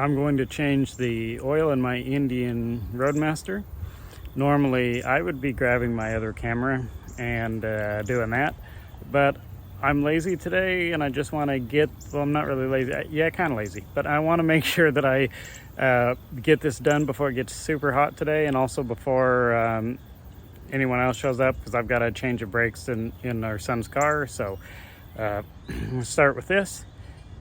I'm going to change the oil in my Indian Roadmaster. Normally I would be grabbing my other camera and doing that, but I'm lazy today and I just want to well, I'm not really lazy, yeah, kind of lazy, but I want to make sure that I get this done before it gets super hot today, and also before anyone else shows up, because I've got to change the brakes in our son's car. So we'll start with this.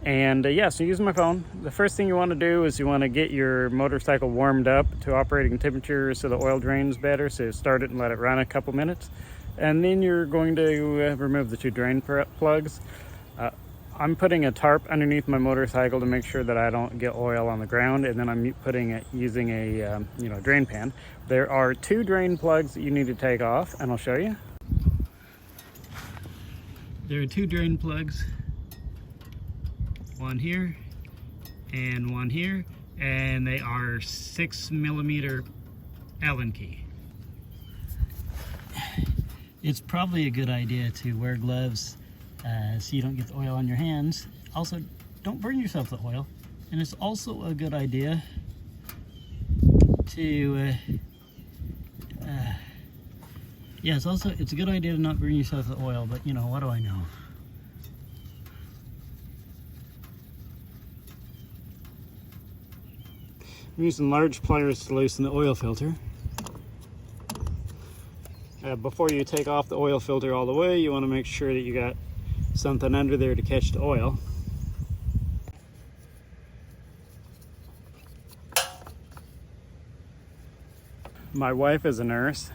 And yeah, so using my phone, the first thing you want to do is you want to get your motorcycle warmed up to operating temperature so the oil drains better. So start it and let it run a couple minutes. And then you're going to remove the two drain plugs. I'm putting a tarp underneath my motorcycle to make sure that I don't get oil on the ground, and then I'm using a drain pan. There are two drain plugs that you need to take off, and I'll show you. There are two drain plugs, one here and one here, and they are 6mm Allen key. It's probably a good idea to wear gloves so you don't get the oil on your hands. Also, don't burn yourself with oil. And it's also a good idea to it's a good idea to not burn yourself with oil, but you know, what do I know? I'm using large pliers to loosen the oil filter. Before you take off the oil filter all the way, you want to make sure that you got something under there to catch the oil. My wife is a nurse,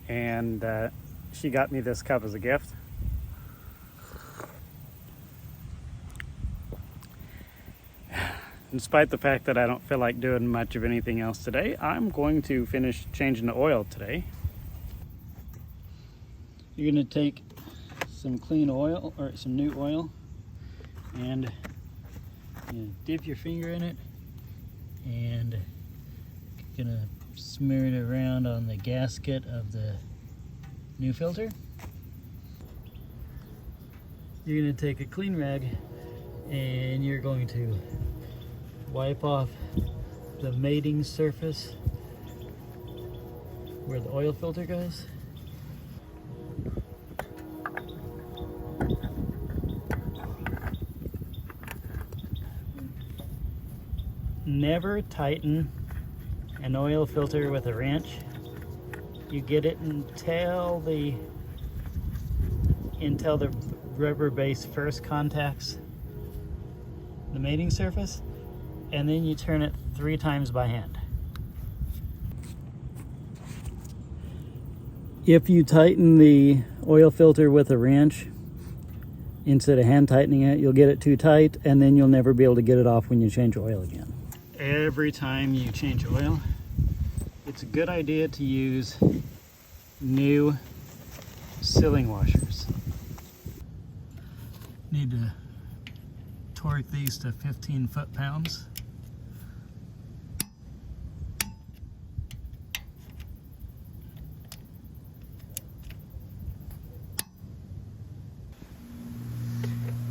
and she got me this cup as a gift. Despite the fact that I don't feel like doing much of anything else today, I'm going to finish changing the oil today. You're going to take some clean oil, or some new oil, and dip your finger in it, and you're going to smear it around on the gasket of the new filter. You're going to take a clean rag and you're going to wipe off the mating surface where the oil filter goes. Never tighten an oil filter with a wrench. You get it until the rubber base first contacts the mating surface, and then you turn it 3 times by hand. If you tighten the oil filter with a wrench instead of hand tightening it, you'll get it too tight, and then you'll never be able to get it off when you change oil again. Every time you change oil, it's a good idea to use new sealing washers. Need to torque these to 15 foot-pounds.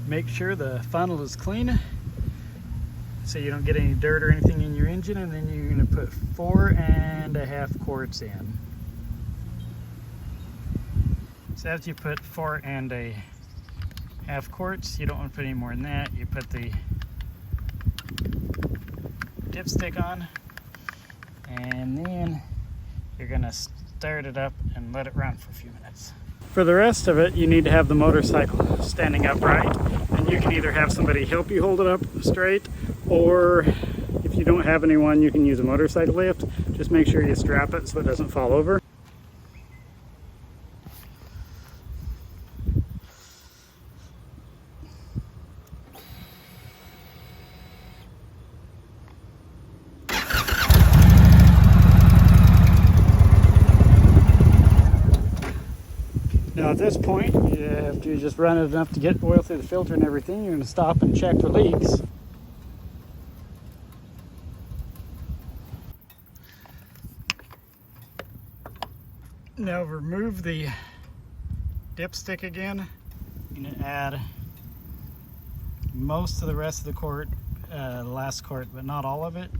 Make sure the funnel is clean so you don't get any dirt or anything in your engine, and then you're going to put 4.5 quarts in. So after you put 4.5 quarts, you don't want to put any more than that. You put the dipstick on, and then you're going to start it up and let it run for a few minutes. For the rest of it, you need to have the motorcycle standing upright, and you can either have somebody help you hold it up straight, or if you don't have anyone, you can use a motorcycle lift. Just make sure you strap it so it doesn't fall over. Now at this point, after you just run it enough to get oil through the filter and everything, you're going to stop and check for leaks. Now remove the dipstick again. I'm going to add most of the rest of the quart the last quart, but not all of it.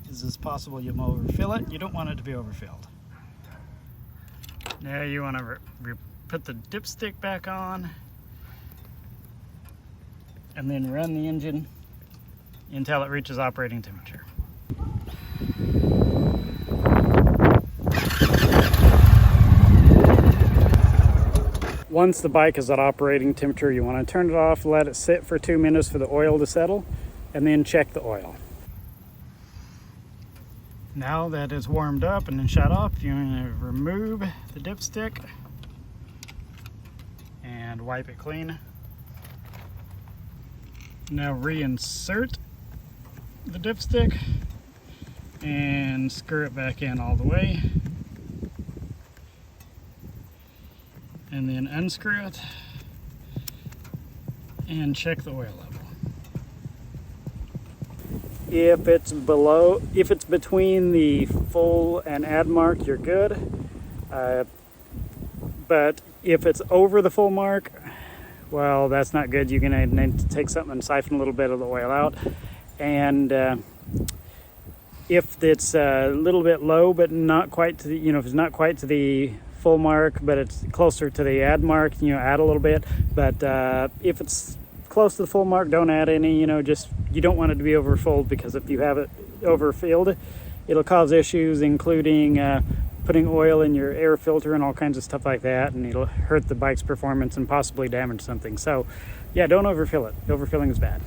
It's possible you'll overfill it. You don't want it to be overfilled. Now you want to put the dipstick back on and then run the engine until it reaches operating temperature. Once the bike is at operating temperature, you want to turn it off, let it sit for 2 minutes for the oil to settle, and then check the oil. Now that it's warmed up and shut off, you want to remove the dipstick and wipe it clean. Now reinsert the dipstick and screw it back in all the way. And then unscrew it and check the oil level. If it's between the full and add mark, you're good. But if it's over the full mark, well, that's not good. You're gonna need to take something and siphon a little bit of the oil out. And if it's a little bit low, but not quite to the, if it's not quite to the full mark, but it's closer to the add mark, add a little bit. But if it's close to the full mark, don't add any. You don't want it to be overfilled, because if you have it overfilled, it'll cause issues, including putting oil in your air filter and all kinds of stuff like that, and it'll hurt the bike's performance and possibly damage something. So yeah, don't overfill it. Overfilling is bad.